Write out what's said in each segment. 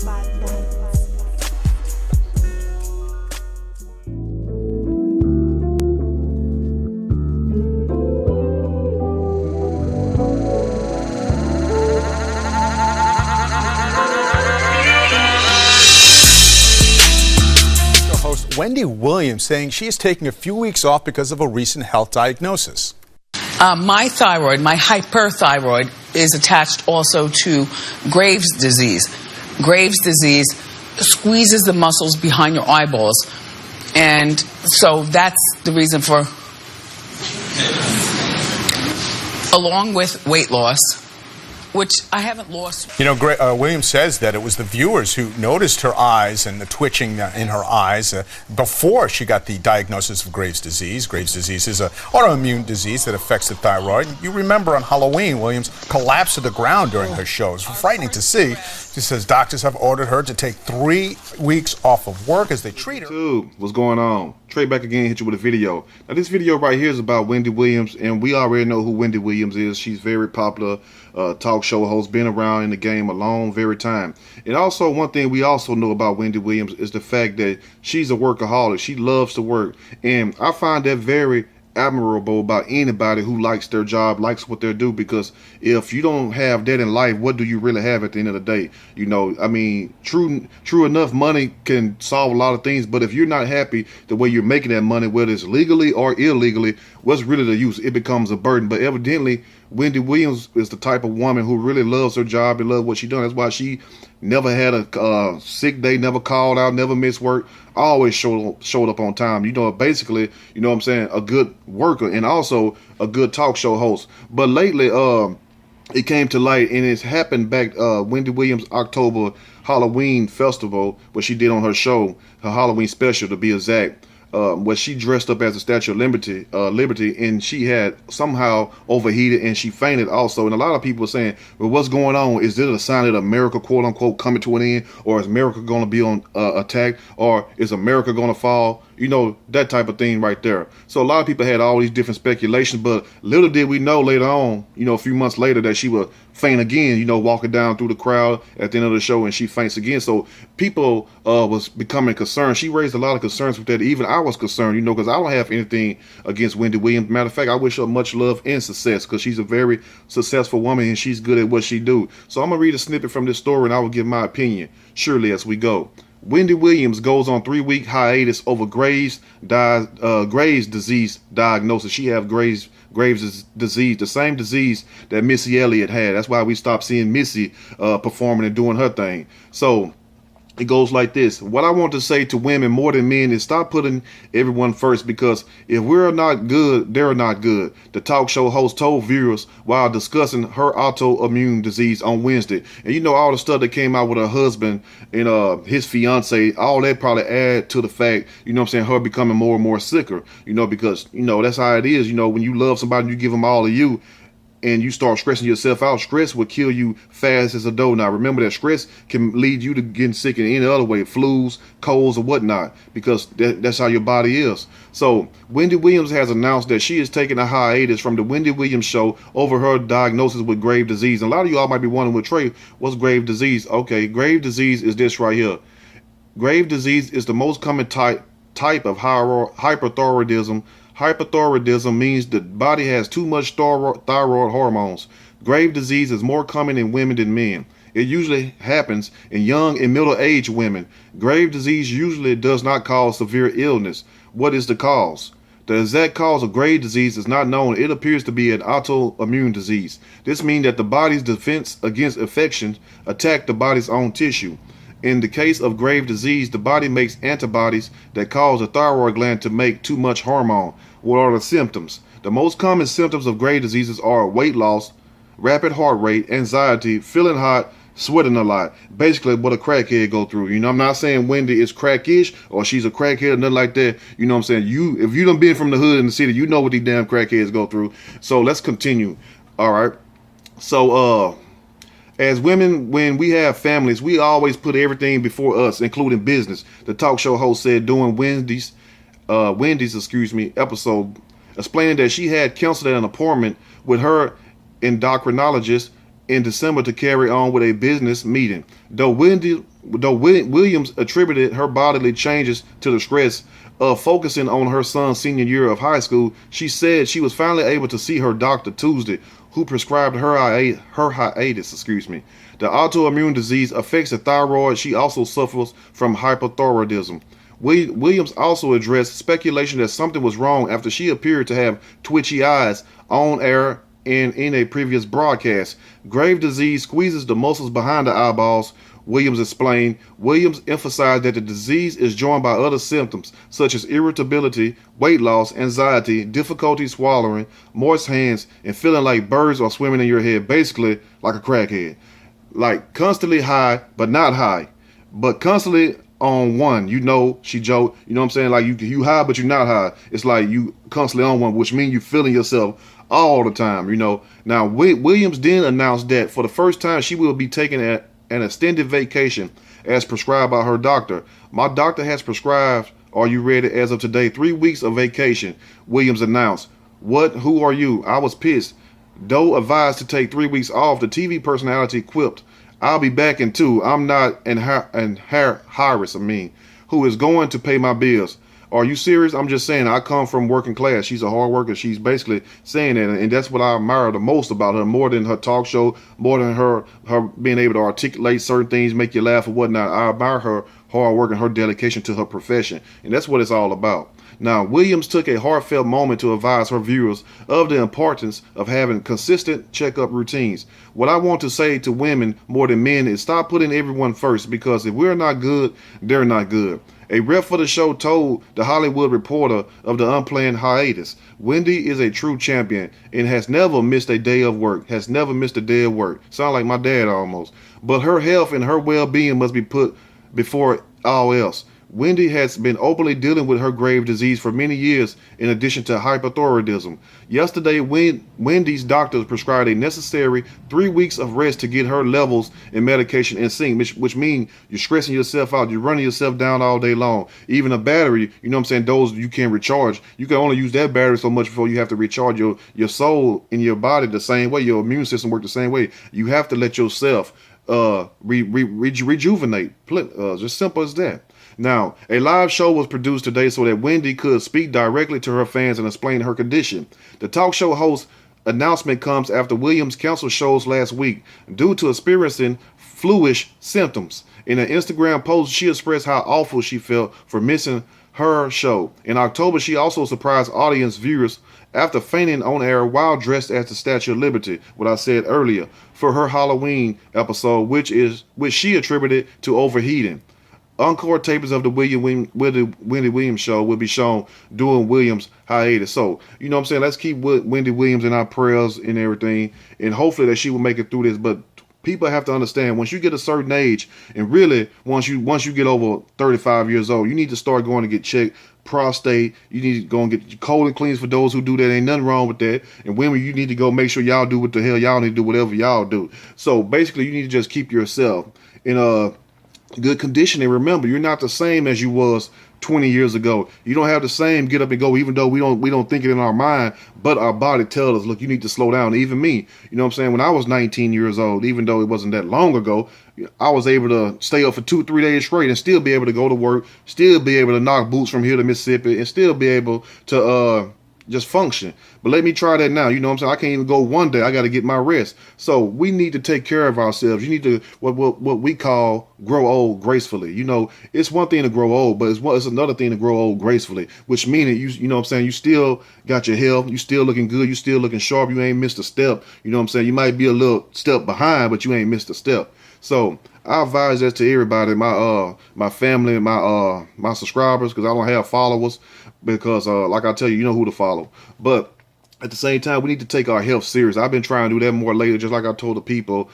Host Wendy Williams saying she is taking a few weeks off because of a recent health diagnosis. My thyroid, my hyperthyroid, is attached also to Graves' disease. Graves' disease squeezes the muscles behind your eyeballs. And so that's the reason for, along with weight loss, which I haven't lost. You know, Williams says that it was the viewers who noticed her eyes and the twitching in her eyes before she got the diagnosis of Graves' disease. Graves' disease is an autoimmune disease that affects the thyroid. You remember on Halloween, Williams collapsed to the ground during her show. It's frightening to see. She says doctors have ordered her to take 3 weeks off of work as they treat her. What's going on? Trey back again, hit you with a video. Now this video right here is about Wendy Williams, and we already know who Wendy Williams is. She's very popular talk show host, been around in the game a long, very time. And also one thing we also know about Wendy Williams is the fact that she's a workaholic. She loves to work, and I find that very admirable about anybody who likes their job, likes what they do, because if you don't have that in life, what do you really have at the end of the day? You know, I mean, true enough, money can solve a lot of things, but if you're not happy the way you're making that money, whether it's legally or illegally, what's really the use? It becomes a burden. But evidently Wendy Williams is the type of woman who really loves her job and loves what she does. That's why she never had a sick day, never called out, never missed work, always showed up on time. You know, basically, you know what I'm saying, a good worker and also a good talk show host. But lately, it came to light, and it's happened back Wendy Williams' October Halloween festival, what she did on her show, her Halloween special to be exact. Where she dressed up as a Statue of Liberty, and she had somehow overheated and she fainted also. And a lot of people are saying, well, what's going on? Is this a sign that America, quote unquote, coming to an end? Or is America going to be on attack? Or is America going to fall? You know, that type of thing right there. So a lot of people had all these different speculations, but little did we know later on, you know, a few months later, that she would faint again, you know, walking down through the crowd at the end of the show, and she faints again. So people was becoming concerned. She raised a lot of concerns with that. Even I was concerned, you know, because I don't have anything against Wendy Williams. Matter of fact, I wish her much love and success, because she's a very successful woman and she's good at what she do. So I'm going to read a snippet from this story and I will give my opinion, surely, as we go. Wendy Williams goes on 3-week hiatus over Graves' disease diagnosis. She has Graves' disease, the same disease that Missy Elliott had. That's why we stopped seeing Missy performing and doing her thing. So it goes like this. What I want to say to women more than men is stop putting everyone first, because if we're not good, they're not good. The talk show host told viewers while discussing her autoimmune disease on Wednesday. And you know, all the stuff that came out with her husband and his fiance, all that probably add to the fact, you know what I'm saying, her becoming more and more sicker, you know, because, you know, that's how it is. You know, when you love somebody, you give them all of you, and you start stressing yourself out, stress will kill you fast as a dough. Now, remember that stress can lead you to getting sick in any other way, flus, colds, or whatnot, because that's how your body is. So Wendy Williams has announced that she is taking a hiatus from the Wendy Williams show over her diagnosis with Graves' disease. And a lot of y'all might be wondering, with Trey, what's Graves' disease? Okay, Graves' disease is this right here. Graves' disease is the most common type of hyperthyroidism. Hyperthyroidism means the body has too much thyroid hormones. Graves' disease is more common in women than men. It usually happens in young and middle-aged women. Graves' disease usually does not cause severe illness. What is the cause? The exact cause of Graves' disease is not known. It appears to be an autoimmune disease. This means that the body's defense against infections attack the body's own tissue. In the case of Graves' disease, the body makes antibodies that cause the thyroid gland to make too much hormone. What are the symptoms? The most common symptoms of Graves' diseases are weight loss, rapid heart rate, anxiety, feeling hot, sweating a lot. Basically what a crackhead go through. You know, I'm not saying Wendy is crackish or she's a crackhead or nothing like that. You know what I'm saying? If you done been from the hood in the city, you know what these damn crackheads go through. So let's continue. All right. So, as women, when we have families, we always put everything before us, including business. The talk show host said during Wendy's episode, explaining that she had canceled an appointment with her endocrinologist in December to carry on with a business meeting. Though Williams attributed her bodily changes to the stress of focusing on her son's senior year of high school, she said she was finally able to see her doctor Tuesday, who prescribed her hiatus. The autoimmune disease affects the thyroid. She also suffers from hypothyroidism. Williams also addressed speculation that something was wrong after she appeared to have twitchy eyes on air and in a previous broadcast. Grave disease squeezes the muscles behind the eyeballs, Williams explained. Williams emphasized that the disease is joined by other symptoms such as irritability, weight loss, anxiety, difficulty swallowing, moist hands, and feeling like birds are swimming in your head, basically like a crackhead. Like constantly high, but not high. But constantly on one, she joked, you know what I'm saying? Like you high, but you're not high. It's like you constantly on one, which means you feeling yourself all the time, Now, Williams then announced that for the first time, she will be taking an extended vacation as prescribed by her doctor. My doctor has prescribed, are you ready, as of today, 3 weeks of vacation, Williams announced. What? Who are you? I was pissed. Though advised to take 3 weeks off, the TV personality quipped, I'll be back in 2. I'm not an Harris, who is going to pay my bills. Are you serious? I'm just saying, I come from working class. She's a hard worker. She's basically saying that, and that's what I admire the most about her, more than her talk show, more than her being able to articulate certain things, make you laugh or whatnot. I admire her hard work and her dedication to her profession, and that's what it's all about. Now, Williams took a heartfelt moment to advise her viewers of the importance of having consistent checkup routines. What I want to say to women more than men is stop putting everyone first, because if we're not good, they're not good. A rep for the show told The Hollywood Reporter of the unplanned hiatus, Wendy is a true champion and has never missed a day of work. Sound like my dad almost. But her health and her well-being must be put before all else. Wendy has been openly dealing with her grave disease for many years, in addition to hypothyroidism. Yesterday, Wendy's doctors prescribed a necessary 3 weeks of rest to get her levels and medication in sync, which means you're stressing yourself out. You're running yourself down all day long. Even a battery, those you can't recharge. You can only use that battery so much before you have to recharge your soul and your body the same way. Your immune system works the same way. You have to let yourself rejuvenate. Just simple as that. Now, a live show was produced today so that Wendy could speak directly to her fans and explain her condition. The talk show host announcement comes after Williams canceled shows last week due to experiencing flu-ish symptoms. In an Instagram post, she expressed how awful she felt for missing her show. In October, she also surprised audience viewers after fainting on air while dressed as the Statue of Liberty, what I said earlier, for her Halloween episode, which she attributed to overheating. Encore tapings of the Wendy Williams show will be shown during Williams' hiatus. So, let's keep Wendy Williams in our prayers and everything, and hopefully that she will make it through this. But people have to understand, once you get a certain age, and really once you get over 35 years old, you need to start going to get checked. Prostate, you need to go and get your colon cleans for those who do that. Ain't nothing wrong with that. And women, you need to go make sure y'all do what the hell y'all need to do, whatever y'all do. So basically, you need to just keep yourself in good condition, and remember, you're not the same as you was 20 years ago. You don't have the same get up and go, even though we don't think it in our mind, but our body tells us, look, you need to slow down. Even me, when I was 19 years old, even though it wasn't that long ago, I was able to stay up for 2-3 days straight and still be able to go to work, still be able to knock boots from here to Mississippi, and still be able to just function. But let me try that now. I can't even go one day. I got to get my rest. So we need to take care of ourselves. You need to what we call grow old gracefully. It's one thing to grow old, but it's another thing to grow old gracefully, which means you still got your health, you still looking good, you still looking sharp, you ain't missed a step. You might be a little step behind, but you ain't missed a step. So I advise that to everybody, my family, my subscribers, because I don't have followers, because like I tell you, you know who to follow. But at the same time, we need to take our health serious. I've been trying to do that more lately, just like I told the people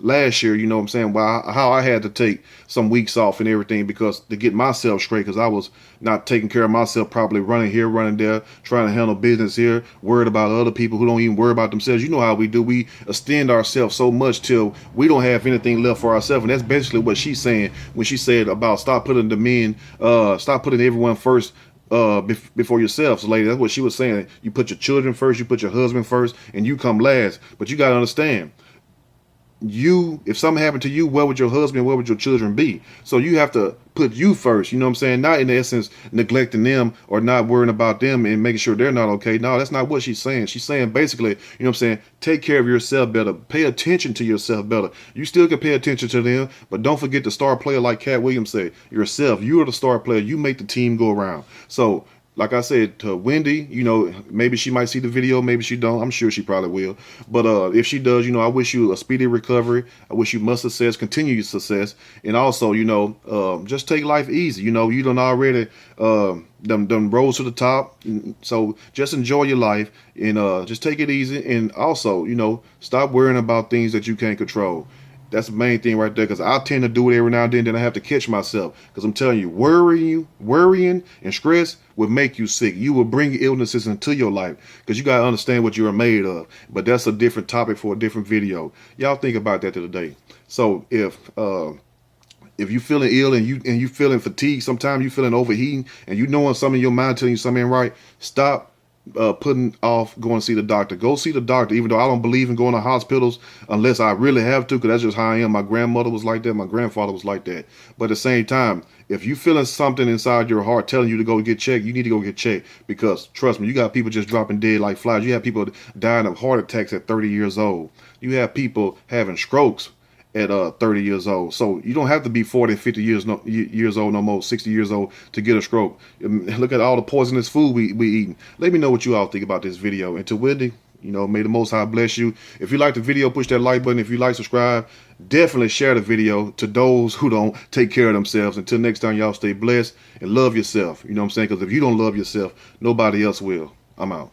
last year, how I had to take some weeks off and everything because to get myself straight, because I was not taking care of myself properly, running here, running there, trying to handle business here, worried about other people who don't even worry about themselves. You know how we do. We extend ourselves so much till we don't have anything left for ourselves. And that's basically what she's saying when she said about stop putting everyone first before yourselves, lady. That's what she was saying. You put your children first, you put your husband first, and you come last. But you got to understand, if something happened to you, where would your husband, where would your children be? So you have to put you first, you know what I'm saying? Not in essence neglecting them or not worrying about them and making sure they're not okay. No, that's not what she's saying. She's saying basically, you know what I'm saying, take care of yourself better. Pay attention to yourself better. You still can pay attention to them, but don't forget the star player, like Cat Williams said, yourself. You are the star player. You make the team go around. So like I said to Wendy, you know, maybe she might see the video, maybe she don't. I'm sure she probably will. But if she does, you know, I wish you a speedy recovery. I wish you much success, continued success, and also, you know, just take life easy. You know, you done already done rose to the top, so just enjoy your life and just take it easy. And also, you know, stop worrying about things that you can't control. That's the main thing right there, because I tend to do it every now and then I have to catch myself, because I'm telling you, worrying and stress will make you sick. You will bring illnesses into your life, because you got to understand what you are made of. But that's a different topic for a different video. Y'all think about that today. So if you feeling ill and you feeling fatigued, sometimes you feeling overheating and you knowing something in your mind telling you something ain't right, stop putting off going to see the doctor. Go see the doctor, even though I don't believe in going to hospitals unless I really have to, because that's just how I am. My grandmother was like that. My grandfather was like that. But at the same time, if you feeling something inside your heart telling you to go get checked, you need to go get checked, because trust me, you got people just dropping dead like flies. You have people dying of heart attacks at 30 years old. You have people having strokes at 30 years old. So you don't have to be 40, 50 years old no more, 60 years old to get a stroke. Look at all the poisonous food we eating. Let me know what you all think about this video. And to Wendy, you know, may the Most High bless you. If you like the video, push that like button. If you like, subscribe. Definitely share the video to those who don't take care of themselves. Until next time, y'all stay blessed and love yourself. You know what I'm saying? Because if you don't love yourself, nobody else will. I'm out.